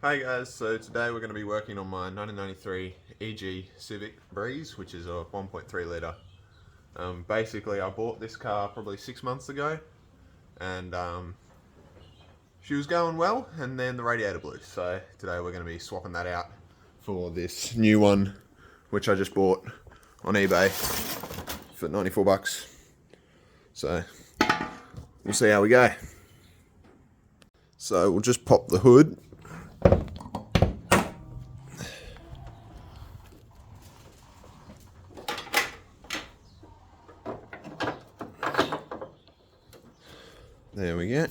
Hey guys, so today we're going to be working on my 1993 EG Civic Breeze, which is a 1.3 litre. Basically, I bought this car probably 6 months ago, and she was going well, and then the radiator blew. So today we're going to be swapping that out for this new one, which I just bought on eBay for 94 bucks. So we'll see how we go. So we'll just pop the hood. There we go.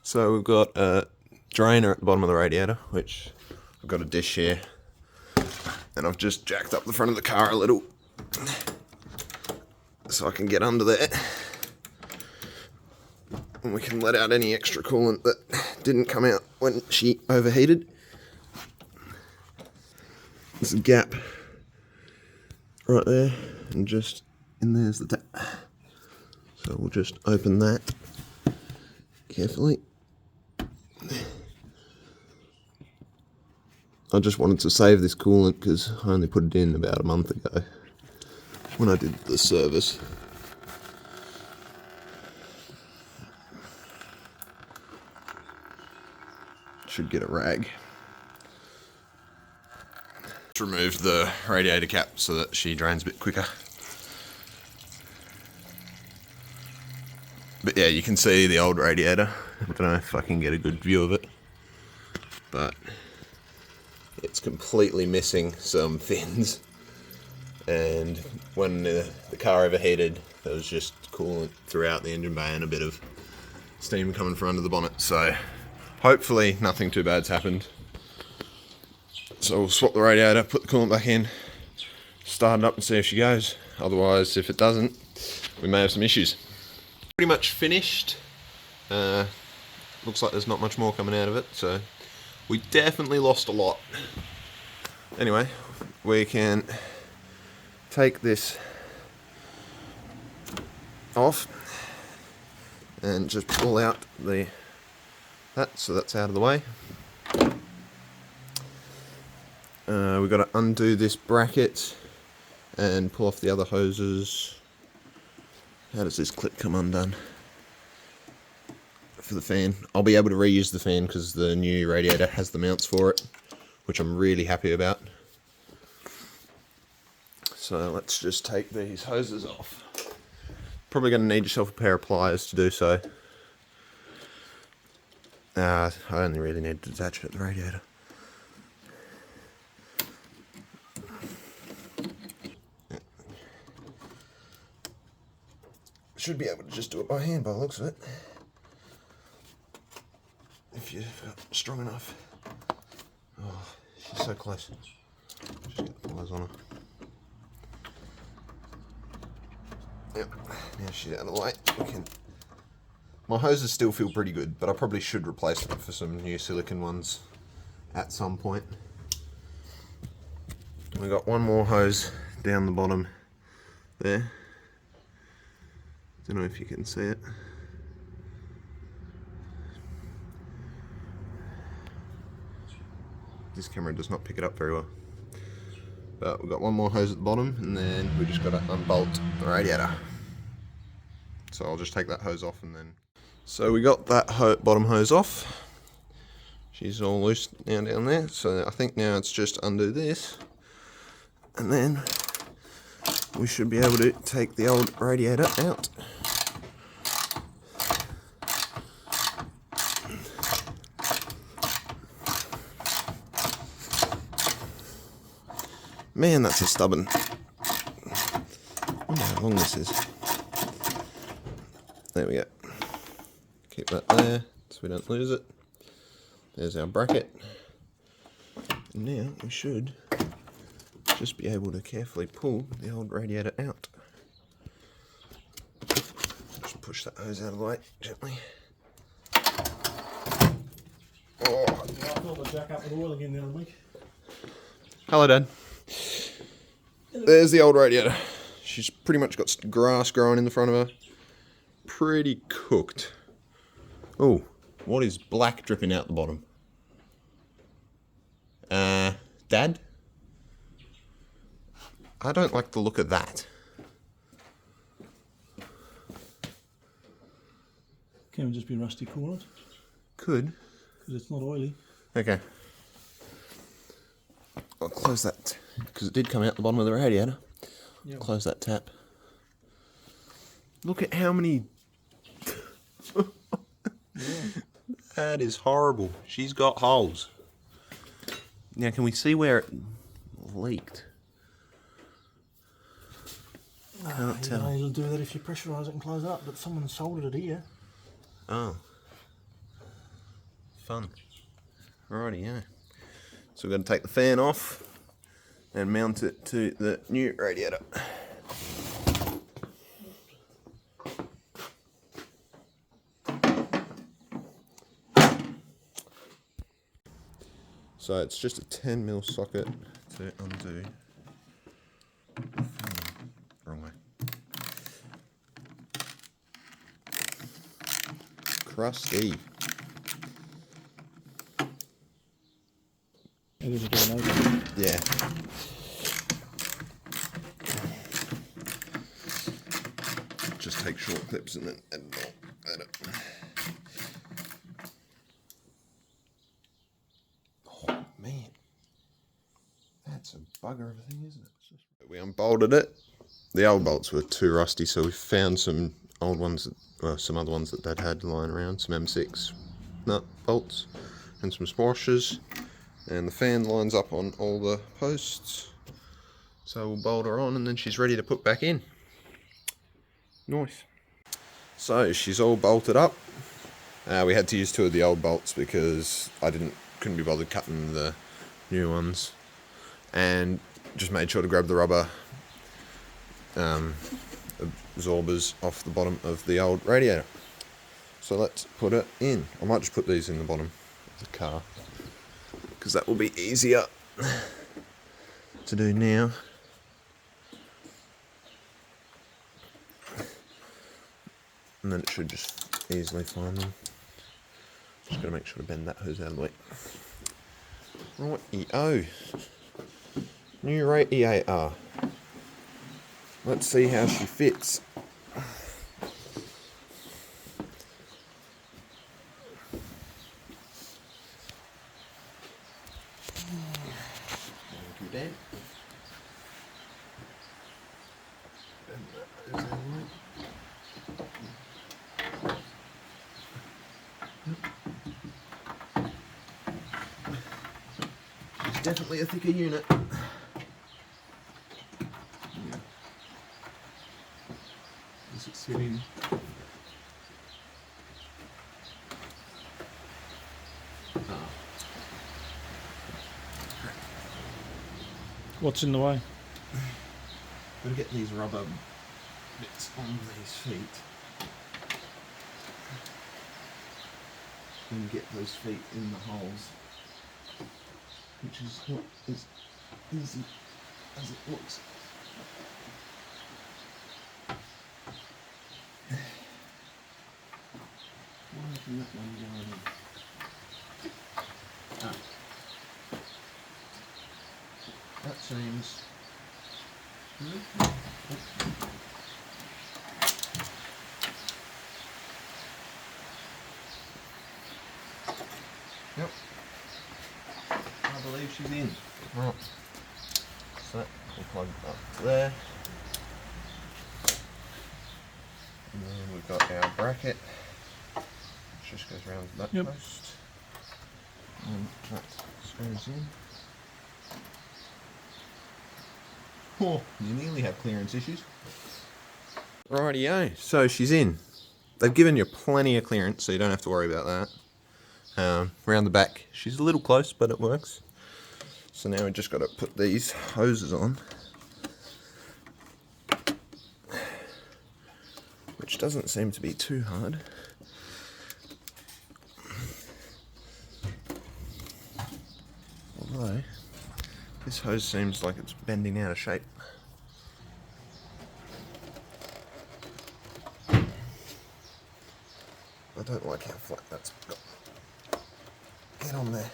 So we've got a drainer at the bottom of the radiator, which I've got a dish here, and I've just jacked up the front of the car a little so I can get under there, and we can let out any extra coolant that didn't come out when she overheated. There's a gap right there, and just in there's the tap. So we'll just open that carefully. I just wanted to save this coolant because I only put it in about a month ago when I did the service. Should get a rag. Just removed the radiator cap so that she drains a bit quicker. But yeah, you can see the old radiator. I don't know if I can get a good view of it, but it's completely missing some fins. And when the car overheated, there was just coolant throughout the engine bay and a bit of steam coming from under the bonnet. So hopefully nothing too bad's happened. So we'll swap the radiator, put the coolant back in, start it up and see if she goes. Otherwise, if it doesn't, we may have some issues. Pretty much finished. Looks like there's not much more coming out of it, so we definitely lost a lot. Anyway, we can take this off and just pull out that, so that's out of the way. We've got to undo this bracket and pull off the other hoses. How does this clip come undone? For the fan. I'll be able to reuse the fan because the new radiator has the mounts for it, which I'm really happy about. So let's just take these hoses off. Probably going to need yourself a pair of pliers to do so. I only really need to detach it at the radiator. Should be able to just do it by hand by the looks of it, if you're strong enough. Oh, she's so close. Just get the pliers on her. Yep, now she's out of the way. My hoses still feel pretty good, but I probably should replace them for some new silicone ones at some point. We got one more hose down the bottom there. Don't know if you can see it. This camera does not pick it up very well. But we've got one more hose at the bottom, and then we just got to unbolt the radiator. So I'll just take that hose off and then... So we got that bottom hose off. She's all loose now down there. So I think now it's just undo this. And then we should be able to take the old radiator out. Man, that's a stubborn. I wonder how long this is. There we go. Keep that there so we don't lose it. There's our bracket. And now we should just be able to carefully pull the old radiator out. Just push that hose out of the way gently. Oh. I thought I'd jack up with oil again the other week. Hello, Dad. There's the old radiator. She's pretty much got grass growing in the front of her. Pretty cooked. Oh, what is black dripping out the bottom? Dad? I don't like the look of that. Can it just be rusty coolant? Could. Because it's not oily. Okay. I'll close that, because it did come out the bottom of the radiator. Yep. Close that tap. Look at how many... That is horrible. She's got holes. Now, can we see where it leaked? Can't tell. It'll do that if you pressurise it and close it up, but someone soldered it here. Oh. Fun. Alrighty, yeah. So we've got to take the fan off and mount it to the new radiator. So it's just a 10mm socket to undo. Wrong way. Crusty. It is a door open. Yeah. Just take short clips and then add it all. Add it. Oh man, that's a bugger of a thing, isn't it? We unbolted it. The old bolts were too rusty, so we found some old ones, some other ones that Dad had lying around, some M6 nut bolts and some washers. And the fan lines up on all the posts. So we'll bolt her on and then she's ready to put back in. Nice. So she's all bolted up. We had to use 2 of the old bolts because I couldn't be bothered cutting the new ones. And just made sure to grab the rubber absorbers off the bottom of the old radiator. So let's put it in. I might just put these in the bottom of the car, because that will be easier to do now. And then it should just easily find them. Just gotta make sure to bend that hose out of the way. Righty-o. New radiator. Let's see how she fits. Dad. It's definitely a thicker unit. Does it sit in? What's in the way? Gotta get these rubber bits on these feet. And get those feet in the holes. Which is not as easy as it looks. Why can that one go in? Ah. That seems... Yep. I believe she's in. Right. So we'll plug up there. And then we've got our bracket, which just goes around that post. And that screws in. Oh, you nearly have clearance issues. Rightio, so she's in. They've given you plenty of clearance, so you don't have to worry about that. Around the back, she's a little close, but it works. So now we've just got to put these hoses on, which doesn't seem to be too hard. Although, this hose seems like it's bending out of shape. I don't like how flat that's got. Get on there.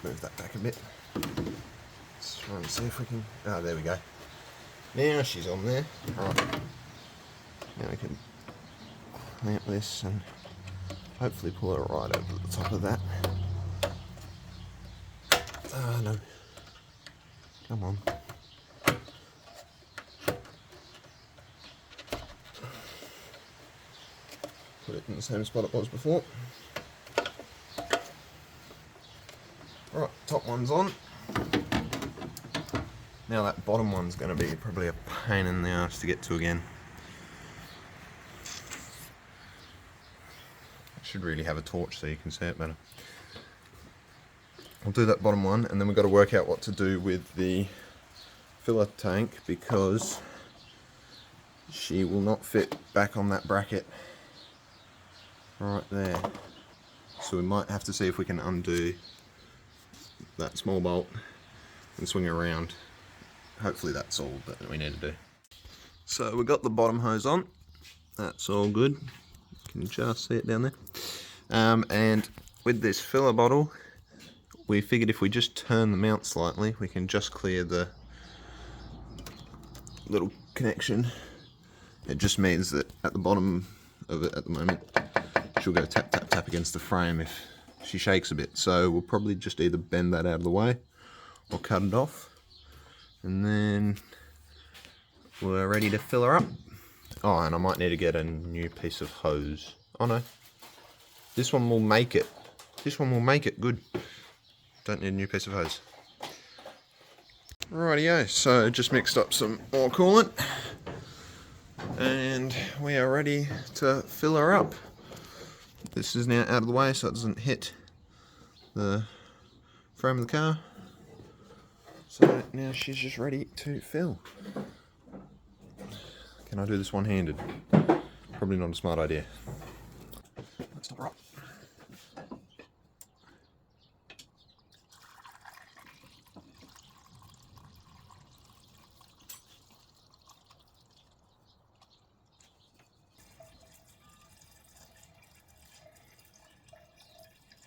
move that back a bit. Let's try and see if we can... Oh, there we go. Now she's on there. Right. Now we can clamp this and hopefully pull her right over the top of that. Ah, no. Come on. Put it in the same spot it was before. Right, top one's on. Now that bottom one's going to be probably a pain in the arse to get to again. I should really have a torch so you can see it better. I'll do that bottom one, and then we've got to work out what to do with the filler tank, because she will not fit back on that bracket right there. So we might have to see if we can undo that small bolt and swing it around. Hopefully that's all that we need to do. So we've got the bottom hose on. That's all good. You can just see it down there. And with this filler bottle, we figured if we just turn the mount slightly, we can just clear the little connection. It just means that at the bottom of it at the moment, she'll go tap, tap, tap against the frame if she shakes a bit. So we'll probably just either bend that out of the way or cut it off. And then we're ready to fill her up. Oh, and I might need to get a new piece of hose. Oh no, this one will make it. This one will make it good. Don't need a new piece of hose. Rightio, so just mixed up some more coolant. And we are ready to fill her up. This is now out of the way so it doesn't hit the frame of the car. So now she's just ready to fill. Can I do this one-handed? Probably not a smart idea. Let's stop her up.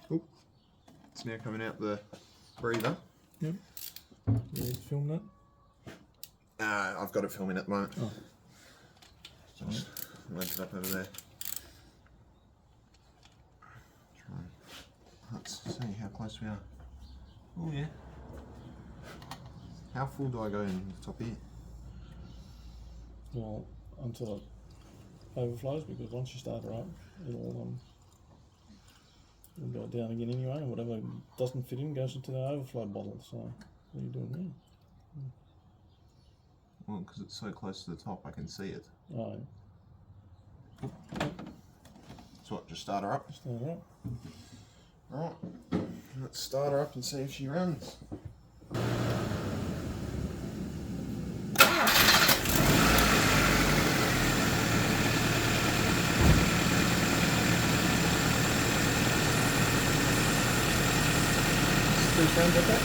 Oh, it's now coming out the breather. Yep. You need to film that? I've got it filming at the moment. Oh. Just lift it up over there. Let's see how close we are. Oh yeah. How full do I go in the top here? Well, until it overflows, because once you start her up, it'll go down again anyway, and whatever doesn't fit in goes into the overflow bottle. So what are you doing there? Well, because it's so close to the top, I can see it. Oh, So what, just start her up? start her up. Right, let's start her up and see if she runs. Please stand with that.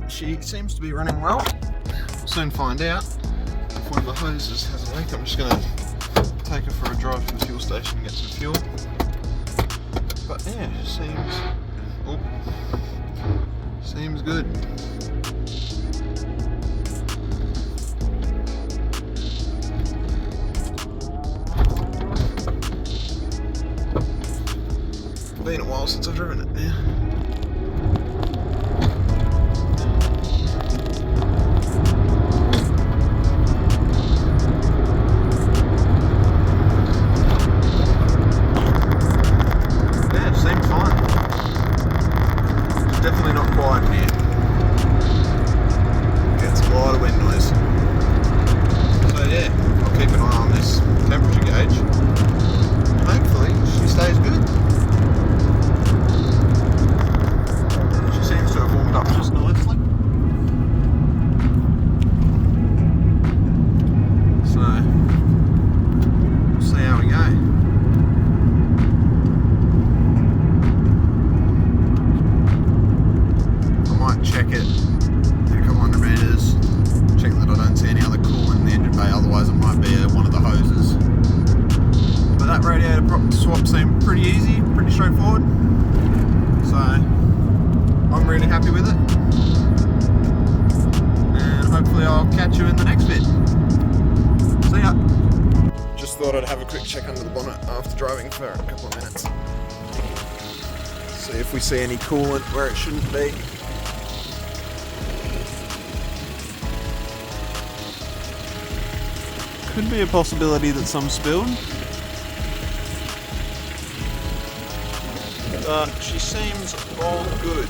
She seems to be running well. We'll soon find out. If one of the hoses has a leak, I'm just going to take her for a drive to the fuel station and get some fuel. But yeah, seems good. Been a while since I've driven it now. pretty easy, pretty straightforward. So I'm really happy with it. And hopefully I'll catch you in the next vid. See ya. Just thought I'd have a quick check under the bonnet after driving for a couple of minutes. See if we see any coolant where it shouldn't be. Could be a possibility that some spilled. But she seems all good.